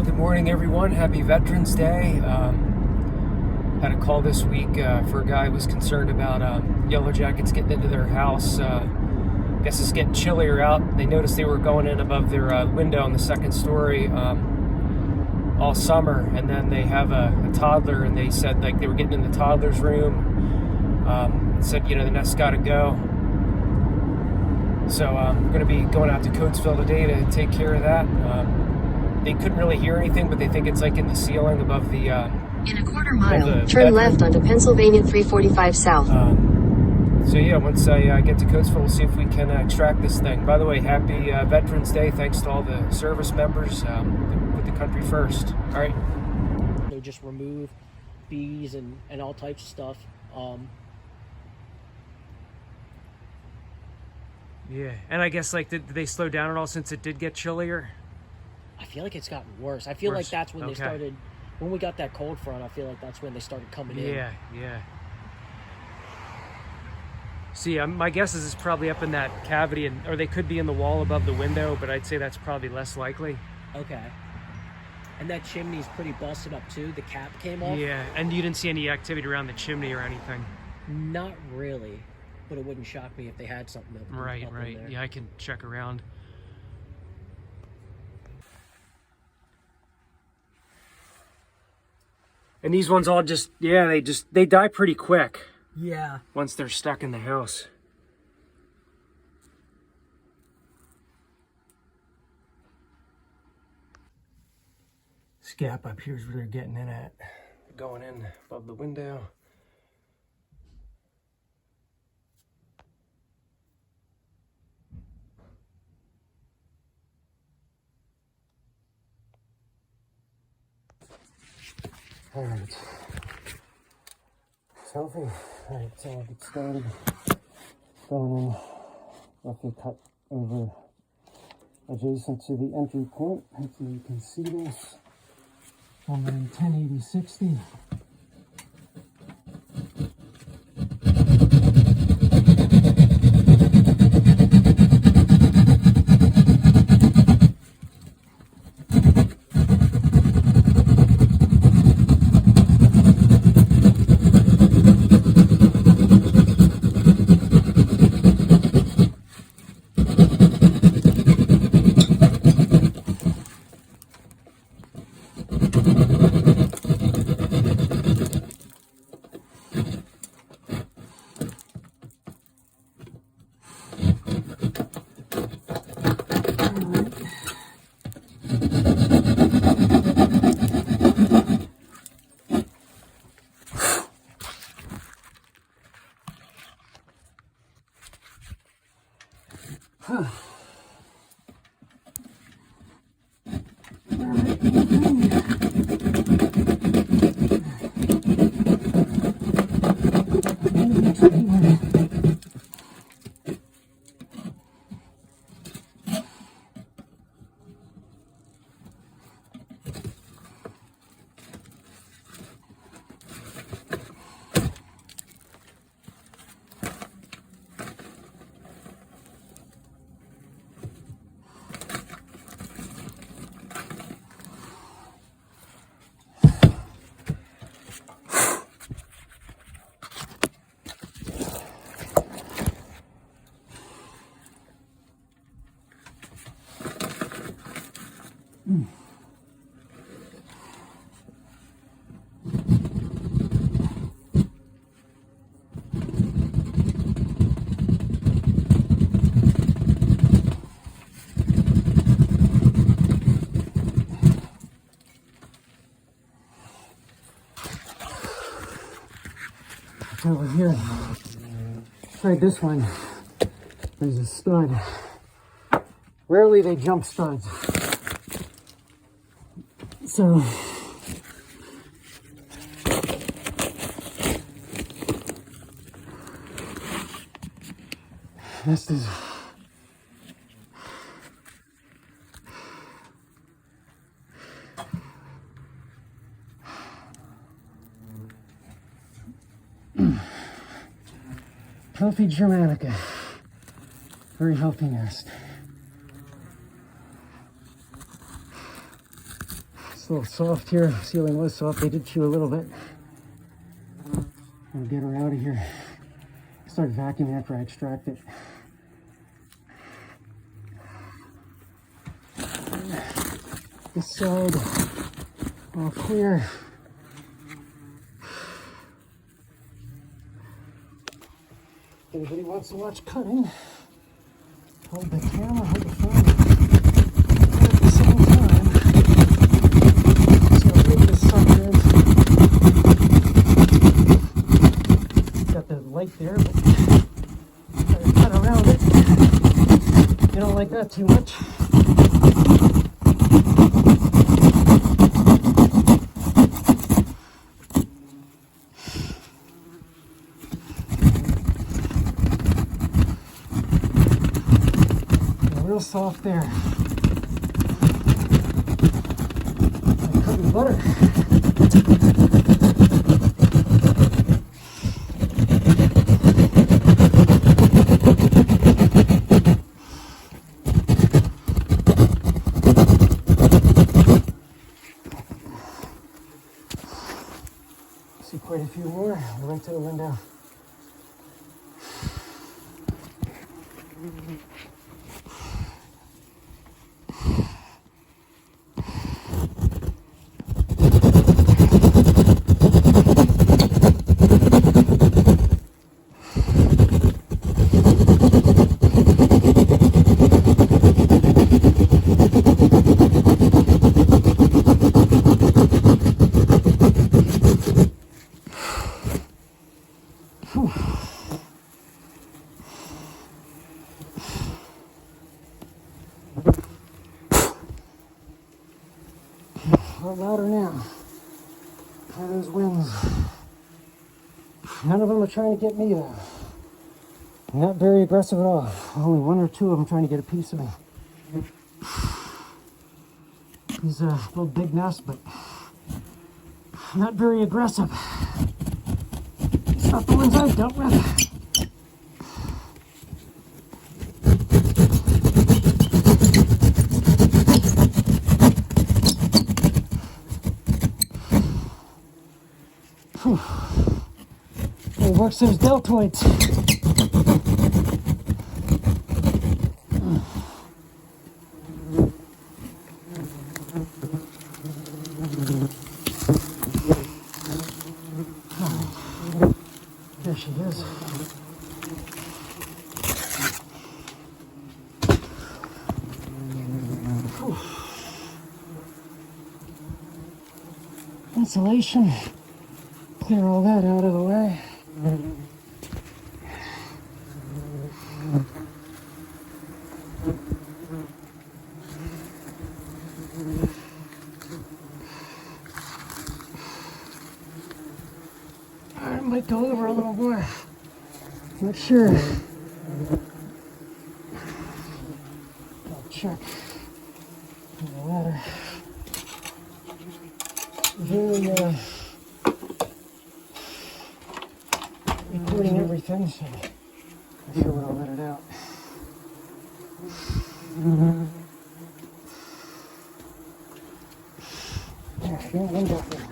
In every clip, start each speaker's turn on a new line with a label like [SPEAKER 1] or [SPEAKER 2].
[SPEAKER 1] Good morning, everyone. Happy Veterans Day. Had a call this week for a guy who was concerned about yellow jackets getting into their house. Guess it's getting chillier out. They noticed they were going in above their window on the second story all summer, and then they have a toddler, and they said like they were getting in the toddler's room. Said, you know, the nest's got to go. So I'm going to be going out to Coatesville today to take care of that. They couldn't really hear anything, but they think it's like in the ceiling above the...
[SPEAKER 2] in a quarter mile, turn left onto Pennsylvania 345 South.
[SPEAKER 1] So yeah, once I get to Coatesville, we'll see if we can extract this thing. By the way, happy Veterans Day. Thanks to all the service members. Put the country first. All right.
[SPEAKER 3] They just remove bees and all types of stuff.
[SPEAKER 1] Yeah, and I guess like did they slow down at all since it did get chillier?
[SPEAKER 3] I feel like it's gotten worse. I feel like that's when they started, when we got that cold front, I feel like that's when they started coming in.
[SPEAKER 1] Yeah. See, my guess is it's probably up in that cavity, or they could be in the wall above the window, but I'd say that's probably less likely.
[SPEAKER 3] Okay. And that chimney's pretty busted up too. The cap came off.
[SPEAKER 1] Yeah, and you didn't see any activity around the chimney or anything?
[SPEAKER 3] Not really, but it wouldn't shock me if they had something up
[SPEAKER 1] Right.
[SPEAKER 3] in there.
[SPEAKER 1] Yeah, I can check around. And these ones all just, yeah, they die pretty quick.
[SPEAKER 3] Yeah.
[SPEAKER 1] Once they're stuck in the house. This gap up here is where they're getting in at. Going in above the window. All right. Healthy. All right, so I'll get started. Going in roughly cut over adjacent to the entry point. Hopefully you can see this. I'm running 1080/60. Over here, tried this one. There's a stud. Rarely they jump studs. So this is healthy germanica. Very healthy nest.
[SPEAKER 4] It's a little soft here. Ceiling was soft. They did chew a little bit. I'll get her out of here. Start vacuuming after I extract it. This side, all clear. Anybody wants to watch cutting, hold the camera, hold the phone at the same time. So I'll bring this sucker in. Got the light there, but try to cut around it. You don't like that too much. Real soft there. Like cooking butter. See quite a few more right to the window. A lot louder now. By those winds. None of them are trying to get me though. Not very aggressive at all. Only one or two of them trying to get a piece of me. These little big nests, but not very aggressive. It's not the ones I've dealt with. It works those deltoids. There she is. Insulation. Clear all that out of the way. I might go over a little more. Not sure. I'll check the ladder. Very including everything, so I'm sure I'll let it out.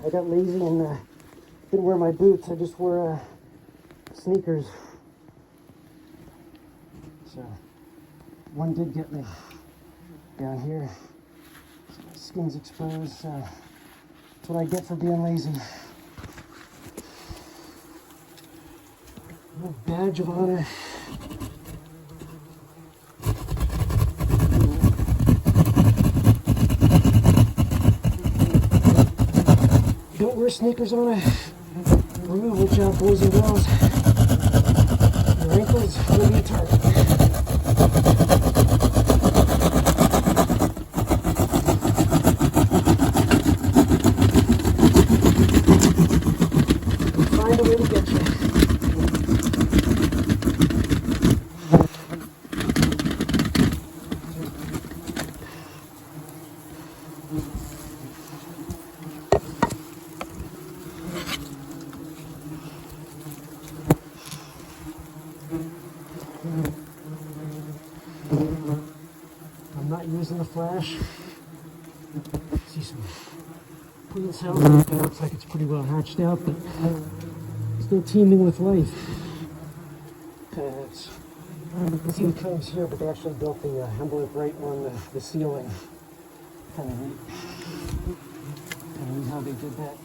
[SPEAKER 4] I got lazy and didn't wear my boots. I just wore sneakers. So one did get me down here. So my skin's exposed. So that's what I get for being lazy. Badge of honor. Don't wear sneakers on a removal job, boys and girls. The wrinkles will be a target. Find a way to get you. I'm not using the flash. See some queen cell. It looks like it's pretty well hatched out, but still teeming with life. See the combs here, but they actually built the envelope right on the ceiling. Kind of neat. Kind of neat how they did that.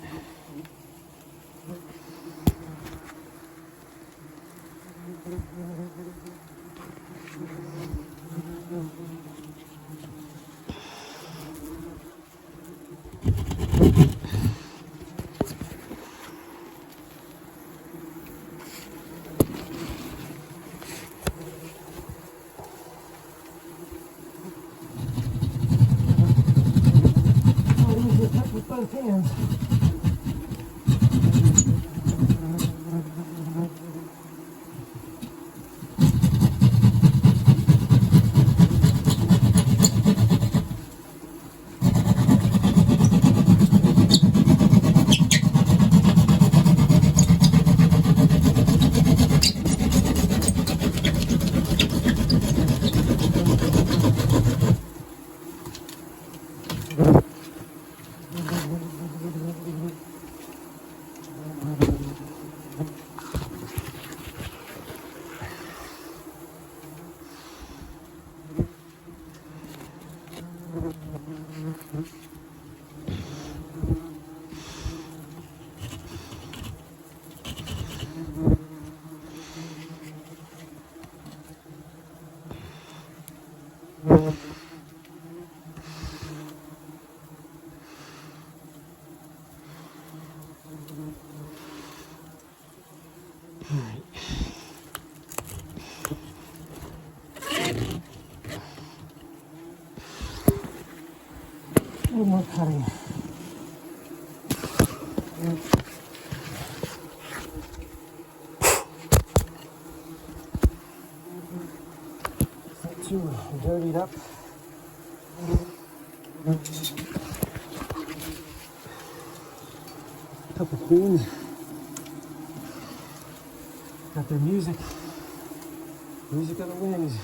[SPEAKER 4] With both hands. A little more cutting. Not too dirtied up. Couple queens. Got their music. Music on the wings.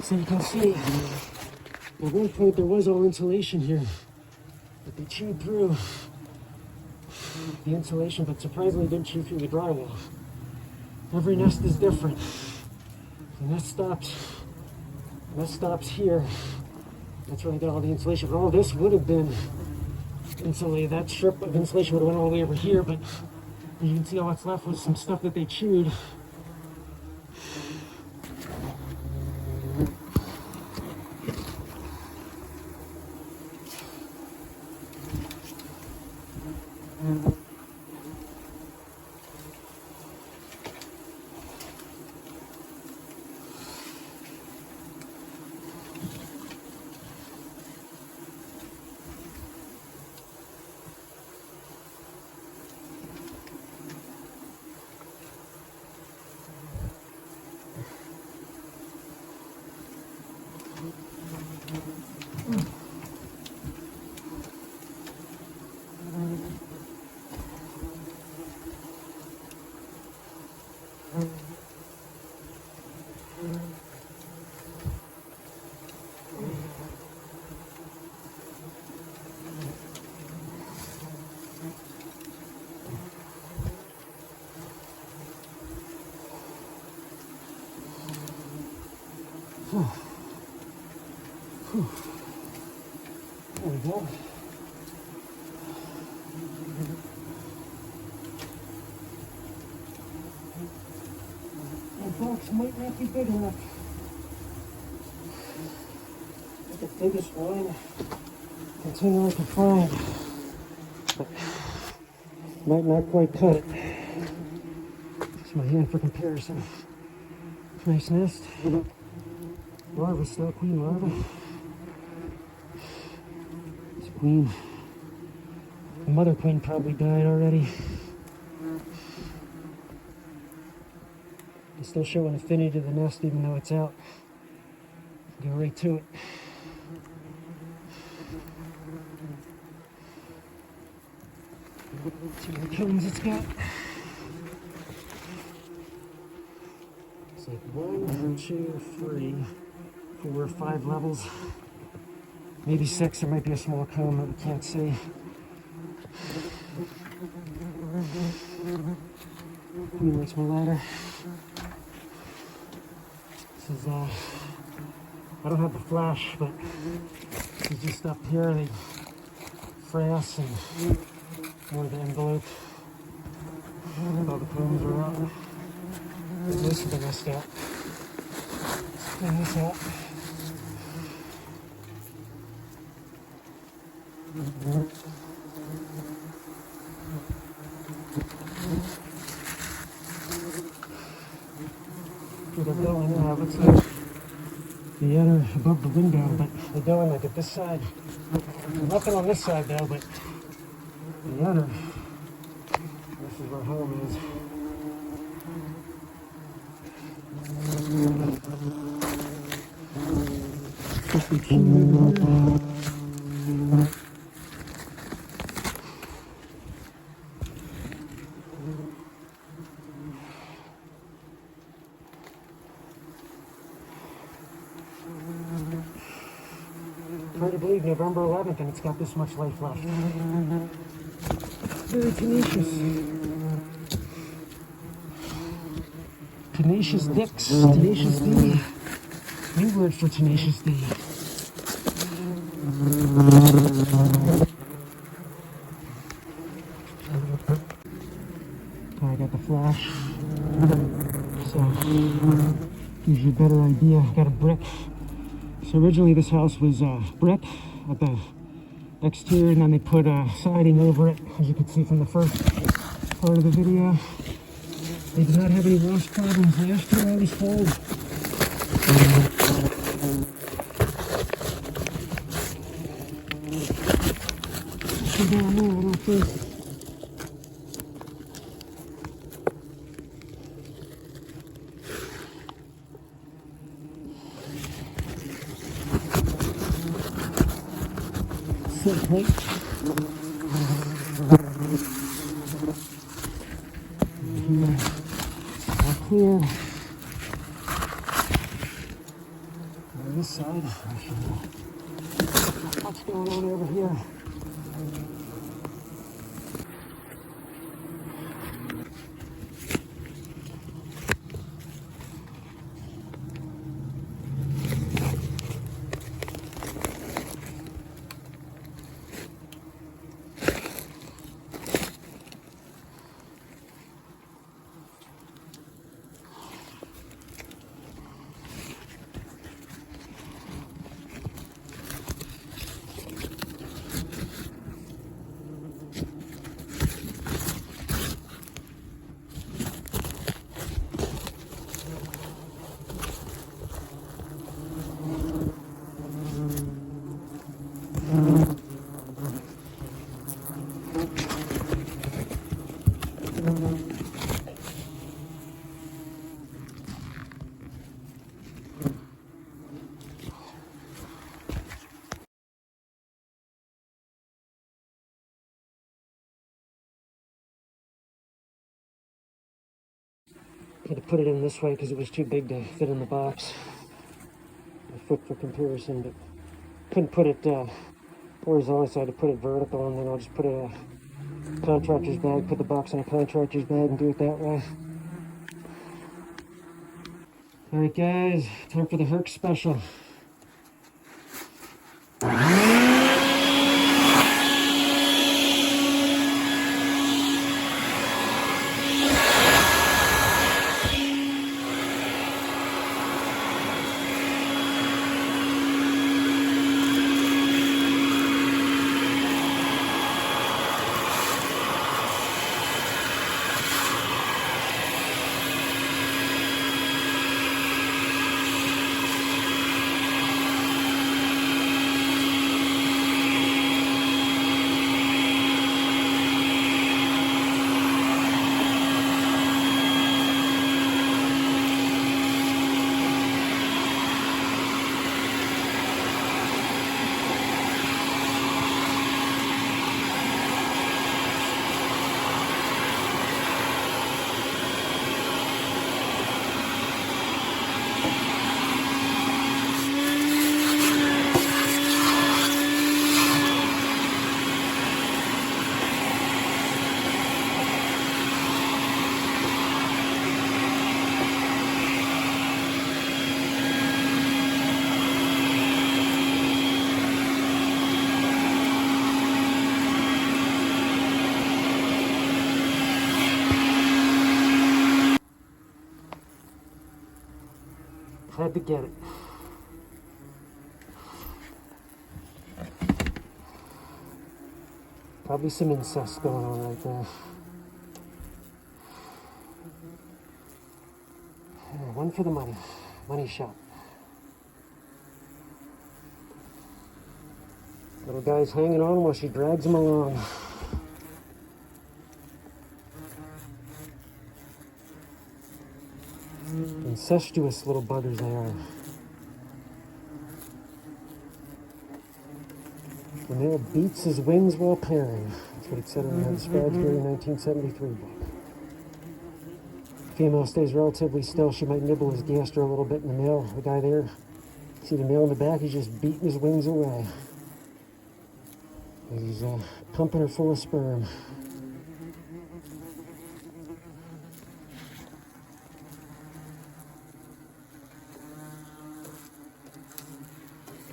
[SPEAKER 4] So you can see, at one point there was all insulation here, but they chewed through the insulation, but surprisingly didn't chew through the drywall. Every nest is different. The nest stops here. That's where they got all the insulation. But all this would have been insulated. That strip of insulation would have went all the way over here, but you can see all that's left was some stuff that they chewed. There we go. The box might not be big enough. The biggest one container I can find, but might not quite cut it. It's my hand for comparison. Nice nest. Larva still, queen larva. It's queen. The mother queen probably died already. They still show an affinity to the nest even though it's out. Go right to it. See how many cones it's got. It's like 1, 2, 3, 4, 5 levels. Maybe 6. There might be a small cone that we can't see. Queen likes my ladder. This is I don't have the flash, but it's just up here. They frass and more of the envelope. All the combs are out. Most of the nest out. Let's clean this out. They're going, looks like the other above the window, but they're going like at this side. Nothing on this side though, but the other. This is where home is. Hard to believe November 11th and it's got this much life left. Very tenacious. Tenacious dicks. Tenacious D. New word for tenacious D. I got the flash. So, gives you a better idea. Got a brick. So originally this house was brick at the exterior, and then they put siding over it, as you can see from the first part of the video. They did not have any wasp problems last year I was told. Down there, I don't think. Plate. Here, all clear. On this side, what's going on over here? I had to put it in this way because it was too big to fit in the box. A foot for comparison, but couldn't put it horizontal, so I had to put it vertical, and then I'll just put it in a contractor's bag, put the box in a contractor's bag, and do it that way. Alright guys, time for the Herc special. Had to get it. Probably some incest going on right there. One for the money. Money shot. Little guy's hanging on while she drags him along. Incestuous little buggers they are. The male beats his wings while pairing. That's what it said in the Scribesbury 1973 book. Female stays relatively still. She might nibble his gaster a little bit, and the male, the guy there, see the male in the back, he's just beating his wings away. He's pumping her full of sperm.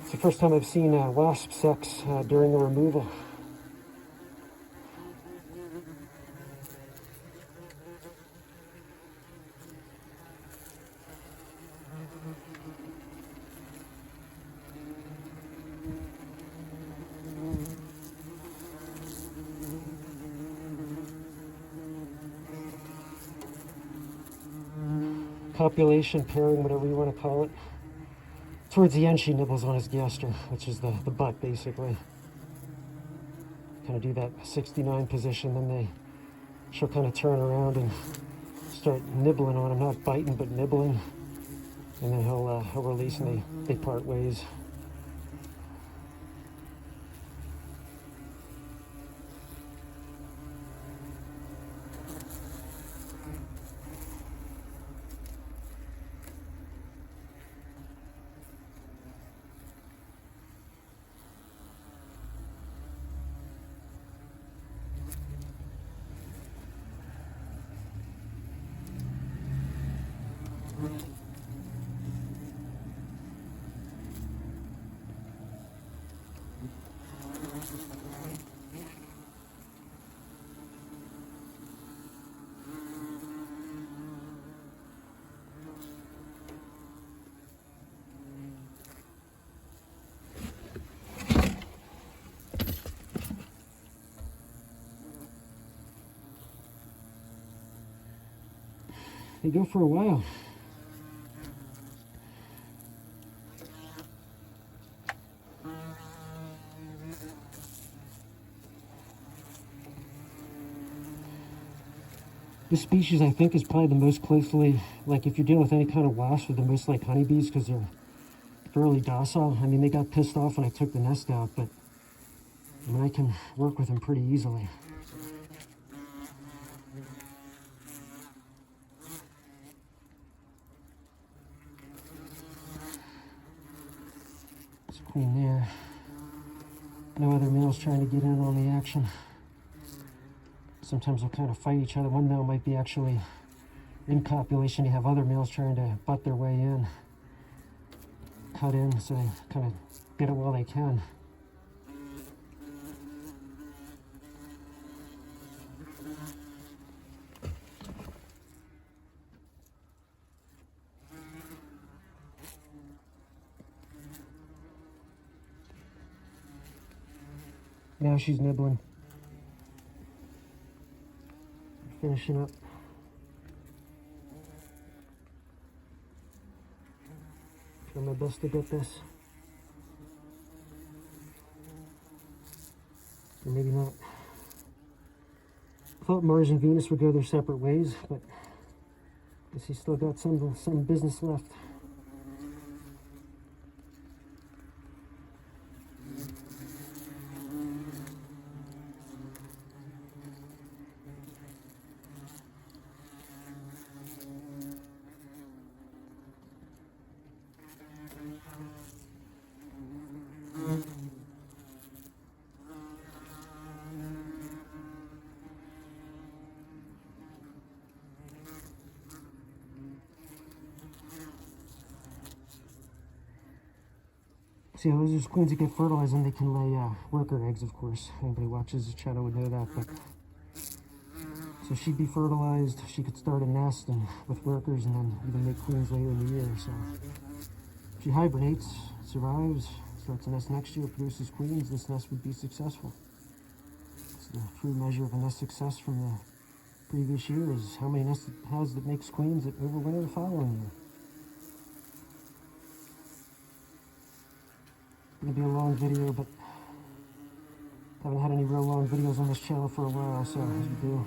[SPEAKER 4] It's the first time I've seen wasp sex during a removal. Copulation, pairing, whatever you want to call it. Towards the end, she nibbles on his gaster, which is the butt, basically. Kind of do that 69 position, then she'll kind of turn around and start nibbling on him, not biting, but nibbling. And then he'll release and they part ways. They go for a while. This species, I think, is probably the most closely, like if you're dealing with any kind of wasp, they're the most like honeybees because they're fairly docile. I mean, they got pissed off when I took the nest out, but I mean, I can work with them pretty easily. queen there. No other males trying to get in on the action. Sometimes they'll kind of fight each other. One male might be actually in copulation. You have other males trying to butt their way in, cut in, so they kind of get it while they can. Now she's nibbling. Finishing up. Try my best to get this. Or maybe not. I thought Mars and Venus would go their separate ways, but I guess he's still got some business left. See, those queens that get fertilized and they can lay worker eggs, of course. Anybody watches the channel would know that. But so she'd be fertilized, she could start a nest and with workers and then even make queens later in the year. So she hibernates, survives, starts a nest next year, produces queens, this nest would be successful. It's the true measure of a nest success from the previous year is how many nests it has that makes queens that overwinter the following year. It's gonna be a long video, but haven't had any real long videos on this channel for a while, so as you do.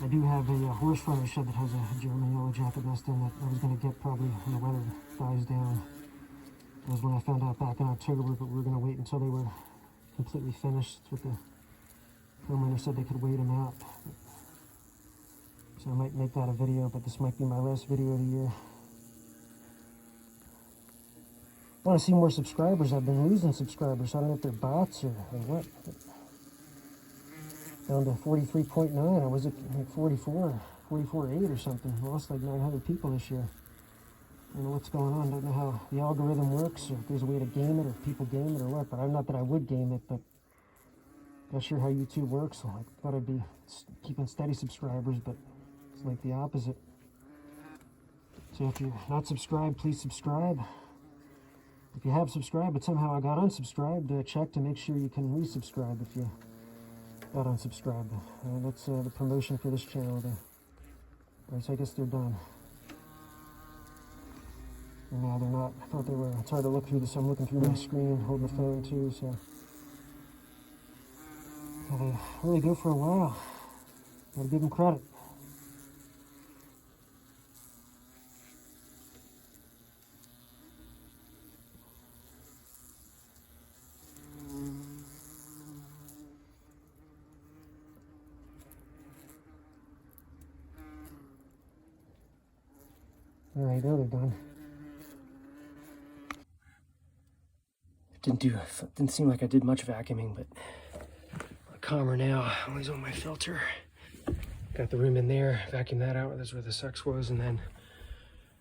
[SPEAKER 4] I do have a horse farm shed that has a German yellow jacket nest in that I was going to get probably when the weather dies down. That was when I found out back in October, but we were going to wait until they were completely finished. With the homeowner said they could wait them out. So I might make that a video, but this might be my last video of the year. I want to see more subscribers. I've been losing subscribers. I don't know if they're bots or what. Down to 43.9. I was at like 44.8 or something. I lost like 900 people this year. I don't know what's going on. I don't know how the algorithm works or if there's a way to game it or if people game it or what. But I'm not that I would game it, but not sure how YouTube works. So I thought I'd be keeping steady subscribers, but it's like the opposite. So if you're not subscribed, please subscribe. If you have subscribed but somehow I got unsubscribed, check to make sure you can resubscribe if you got unsubscribed. That's the promotion for this channel there. Alright, so I guess they're done. And now they're not. I thought they were. It's hard to look through this. I'm looking through my screen, holding the phone too, so. They really go for a while. Gotta give them credit. Alright, now they're done. Didn't seem like I did much vacuuming, but calmer now. Always on my filter. Got the room in there, vacuum that out. That's where the sex was, and then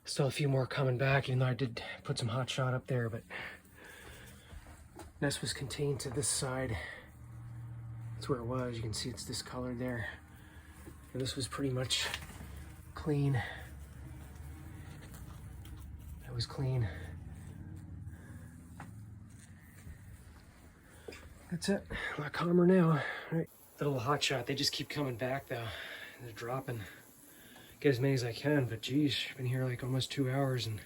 [SPEAKER 4] still a few more coming back, even though I did put some hot shot up there, but nest was contained to this side. That's where it was. You can see it's discolored there. And this was pretty much clean. That was clean. That's it. A lot calmer now. All right. The little hot shot, they just keep coming back though. They're dropping. Get as many as I can, but geez, I've been here like almost 2 hours and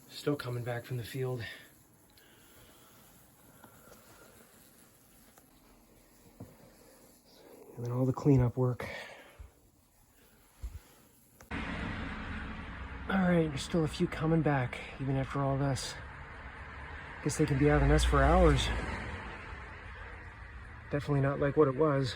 [SPEAKER 4] still coming back from the field. And then all the cleanup work. Alright, there's still a few coming back, even after all this. Guess they can be out of the nest for hours. Definitely not like what it was.